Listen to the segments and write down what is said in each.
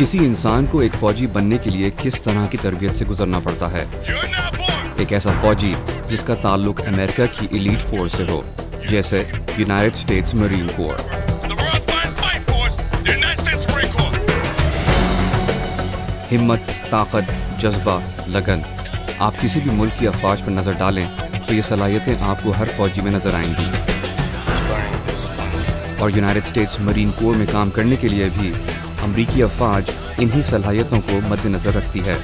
کسی انسان کو ایک فوجی بننے کے لیے کس طرح کی تربیت سے گزرنا پڑتا ہے؟ ایک ایسا فوجی جس کا تعلق امریکہ کی ایلیٹ فورس سے ہو، جیسے یونائٹڈ اسٹیٹس مرین کور۔ ہمت، طاقت، جذبہ، لگن۔ آپ کسی بھی ملک کی افواج پر نظر ڈالیں تو یہ صلاحیتیں آپ کو ہر فوجی میں نظر آئیں گی، اور یونائٹڈ اسٹیٹس مرین کور میں کام کرنے کے لیے بھی امریکی افواج انہی صلاحیتوں کو مد نظر رکھتی ہے۔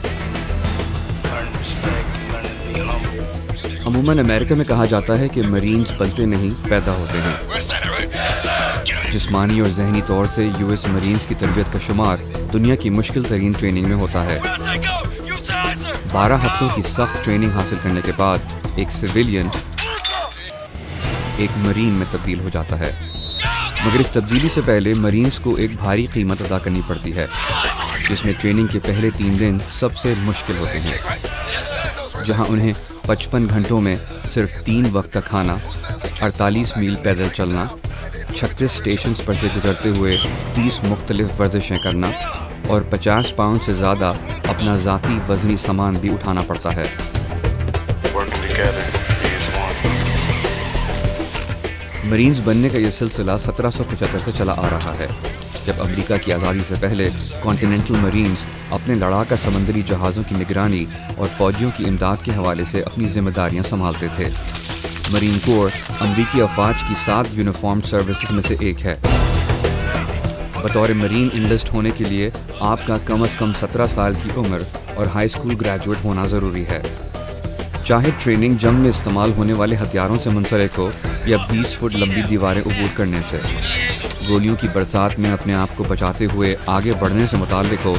عموماً امریکہ میں کہا جاتا ہے کہ مرینز پلتے نہیں، پیدا ہوتے ہیں۔ جسمانی اور ذہنی طور سے یو ایس مرینز کی تربیت کا شمار دنیا کی مشکل ترین ٹریننگ میں ہوتا ہے۔ 12 ہفتوں کی سخت ٹریننگ حاصل کرنے کے بعد ایک سویلین ایک مرین میں تبدیل ہو جاتا ہے، مگر اس تبدیلی سے پہلے مرینز کو ایک بھاری قیمت ادا کرنی پڑتی ہے، جس میں ٹریننگ کے پہلے 3 دن سب سے مشکل ہوتے ہیں، جہاں انہیں 55 گھنٹوں میں صرف 3 وقت کا کھانا، 48 میل پیدل چلنا، 36 اسٹیشنز پر سے گزرتے ہوئے 30 مختلف ورزشیں کرنا اور 50 پاؤنڈ سے زیادہ اپنا ذاتی وزنی سامان بھی اٹھانا پڑتا ہے۔ مرینز بننے کا یہ سلسلہ 1775 سے چلا آ رہا ہے، جب امریکہ کی آزادی سے پہلے کانٹیننٹل مرینز اپنے لڑاکا سمندری جہازوں کی نگرانی اور فوجیوں کی امداد کے حوالے سے اپنی ذمہ داریاں سنبھالتے تھے۔ مرین کور امریکی افواج کی 7 یونیفارم سروسز میں سے ایک ہے۔ بطور مرین انلسٹ ہونے کے لیے آپ کا کم از کم 17 سال کی عمر اور ہائی اسکول گریجویٹ ہونا ضروری ہے، چاہے ٹریننگ جنگ میں استعمال ہونے والے ہتھیاروں سے منسلک ہو یا 20 فٹ لمبی دیواریں عبور کرنے سے، گولیوں کی برسات میں اپنے آپ کو بچاتے ہوئے آگے بڑھنے سے متعلق ہو،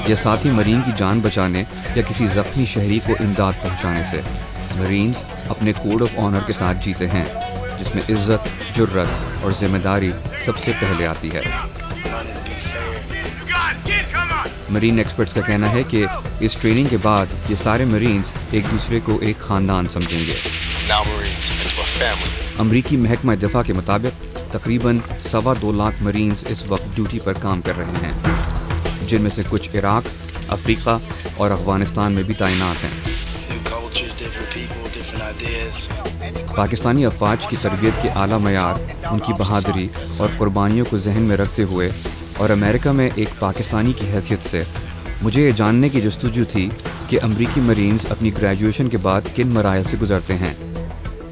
یا ساتھی مرین کی جان بچانے یا کسی زخمی شہری کو امداد پہنچانے سے۔ مرینز اپنے کوڈ آف آنر کے ساتھ جیتے ہیں، جس میں عزت، جرت اور ذمہ داری سب سے پہلے آتی ہے۔ مرین ایکسپرٹس کا کہنا ہے کہ اس ٹریننگ کے بعد یہ سارے مرینز ایک دوسرے کو ایک خاندان سمجھیں گے۔ امریکی محکمہ دفاع کے مطابق تقریباً 2.25 لاکھ مرینز اس وقت ڈیوٹی پر کام کر رہے ہیں، جن میں سے کچھ عراق، افریقہ اور افغانستان میں بھی تعینات ہیں۔ پاکستانی افواج کی تربیت کے اعلیٰ معیار، ان کی بہادری اور قربانیوں کو ذہن میں رکھتے ہوئے اور امریکہ میں ایک پاکستانی کی حیثیت سے مجھے یہ جاننے کی جستجو تھی کہ امریکی مرینز اپنی گریجویشن کے بعد کن مراحل سے گزرتے ہیں۔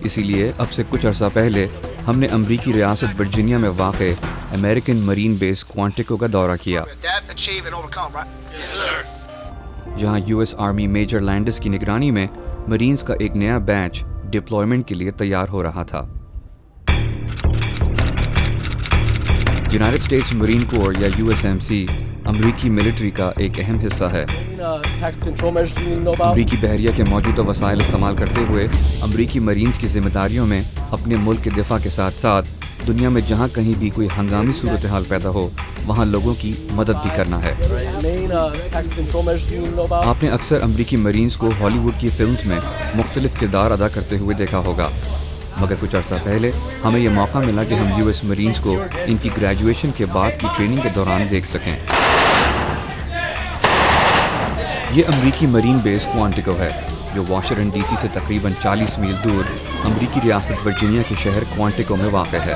اسی لیے اب سے کچھ عرصہ پہلے ہم نے امریکی ریاست ورجینیا میں واقع امریکن مرین بیس کوانٹیکو کا دورہ کیا، جہاں U S army major Landis کی نگرانی میں مرینز کا ایک نیا بیچ ڈپلائمنٹ کے لیے تیار ہو رہا تھا۔ یونائٹڈ اسٹیٹس مرین کور یا USMC امریکی ملٹری کا ایک اہم حصہ ہے۔ امریکی بحریہ کے موجودہ وسائل استعمال کرتے ہوئے امریکی مرینز کی ذمہ داریوں میں اپنے ملک کے دفاع کے ساتھ ساتھ دنیا میں جہاں کہیں بھی کوئی ہنگامی صورتحال پیدا ہو وہاں لوگوں کی مدد بھی کرنا ہے۔ آپ نے اکثر امریکی مرینز کو ہالی ووڈ کی فلمز میں مختلف کردار ادا کرتے ہوئے دیکھا ہوگا، مگر کچھ عرصہ پہلے ہمیں یہ موقع ملا کہ ہم US مرینز کو ان کی گریجویشن کے بعد کی ٹریننگ کے دوران دیکھ سکیں۔ یہ امریکی مرین بیس کوانٹیکو ہے، جو واشنگٹن DC سے تقریباً 40 میل دور امریکی ریاست ورجینیا کے شہر کوانٹیکو میں واقع ہے۔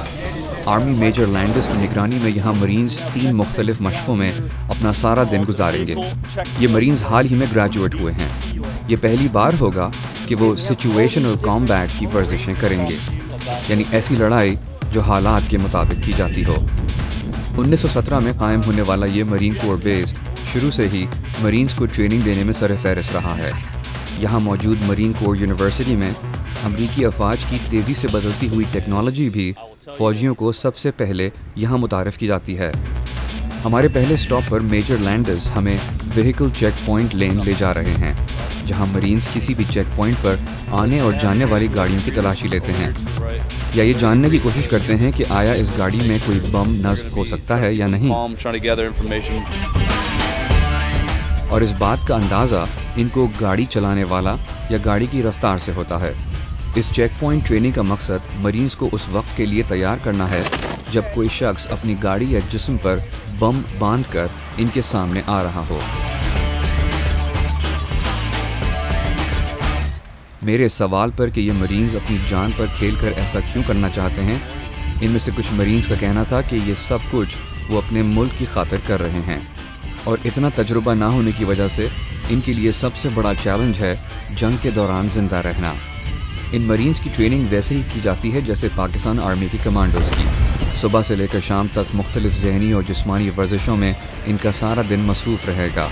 آرمی میجر لینڈس کی نگرانی میں یہاں مرینز 3 مختلف مشقوں میں اپنا سارا دن گزاریں گے۔ یہ مرینز حال ہی میں گریجویٹ ہوئے ہیں۔ یہ پہلی بار ہوگا کہ وہ سچویشنل کامبیٹ کی ورزشیں کریں گے، یعنی ایسی لڑائی جو حالات کے مطابق کی جاتی ہو۔ 1917 میں قائم ہونے والا یہ مرین کور بیس شروع سے ہی مرینز کو ٹریننگ دینے میں سر فہرست رہا ہے۔ یہاں موجود مرین کور یونیورسٹی میں امریکی افواج کی تیزی سے بدلتی ہوئی ٹیکنالوجی بھی فوجیوں کو سب سے پہلے یہاں متعارف کی جاتی ہے۔ ہمارے پہلے سٹاپ پر میجر لینڈرز ہمیں وہیکل چیک پوائنٹ لین لے جا رہے ہیں، جہاں مرینز کسی بھی چیک پوائنٹ پر آنے اور جانے والی گاڑیوں کی تلاشی لیتے ہیں، یا یہ جاننے کی کوشش کرتے ہیں کہ آیا اس گاڑی میں کوئی بم نصب ہو سکتا ہے یا نہیں، اور اس بات کا اندازہ ان کو گاڑی چلانے والا یا گاڑی کی رفتار سے ہوتا ہے۔ اس چیک پوائنٹ ٹریننگ کا مقصد مریض کو اس وقت کے لیے تیار کرنا ہے جب کوئی شخص اپنی گاڑی یا جسم پر بم باندھ کر ان کے سامنے آ رہا ہو۔ میرے سوال پر کہ یہ مرینز اپنی جان پر کھیل کر ایسا کیوں کرنا چاہتے ہیں، ان میں سے کچھ مرینز کا کہنا تھا کہ یہ سب کچھ وہ اپنے ملک کی خاطر کر رہے ہیں، اور اتنا تجربہ نہ ہونے کی وجہ سے ان کے لیے سب سے بڑا چیلنج ہے جنگ کے دوران زندہ رہنا۔ ان مرینز کی ٹریننگ ویسے ہی کی جاتی ہے جیسے پاکستان آرمی کی کمانڈوز کی۔ صبح سے لے کر شام تک مختلف ذہنی اور جسمانی ورزشوں میں ان کا سارا دن مصروف رہے گا،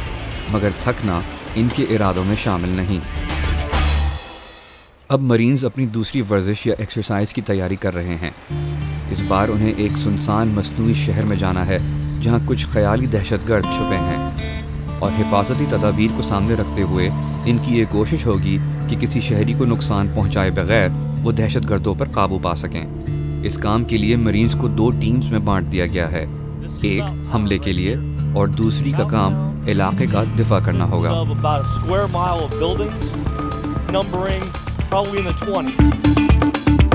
مگر تھکنا ان کے ارادوں میں شامل نہیں۔ اب مرینز اپنی دوسری ورزش یا ایکسرسائز کی تیاری کر رہے ہیں۔ اس بار انہیں ایک سنسان مصنوعی شہر میں جانا ہے جہاں کچھ خیالی دہشت گرد چھپے ہیں، اور حفاظتی تدابیر کو سامنے رکھتے ہوئے ان کی یہ کوشش ہوگی کہ کسی شہری کو نقصان پہنچائے بغیر وہ دہشت گردوں پر قابو پا سکیں۔ اس کام کے لیے مرینز کو 2 ٹیمز میں بانٹ دیا گیا ہے، ایک حملے کے لیے اور دوسری کا کام علاقے کا دفاع کرنا ہوگا۔ numbering probably in the 20s.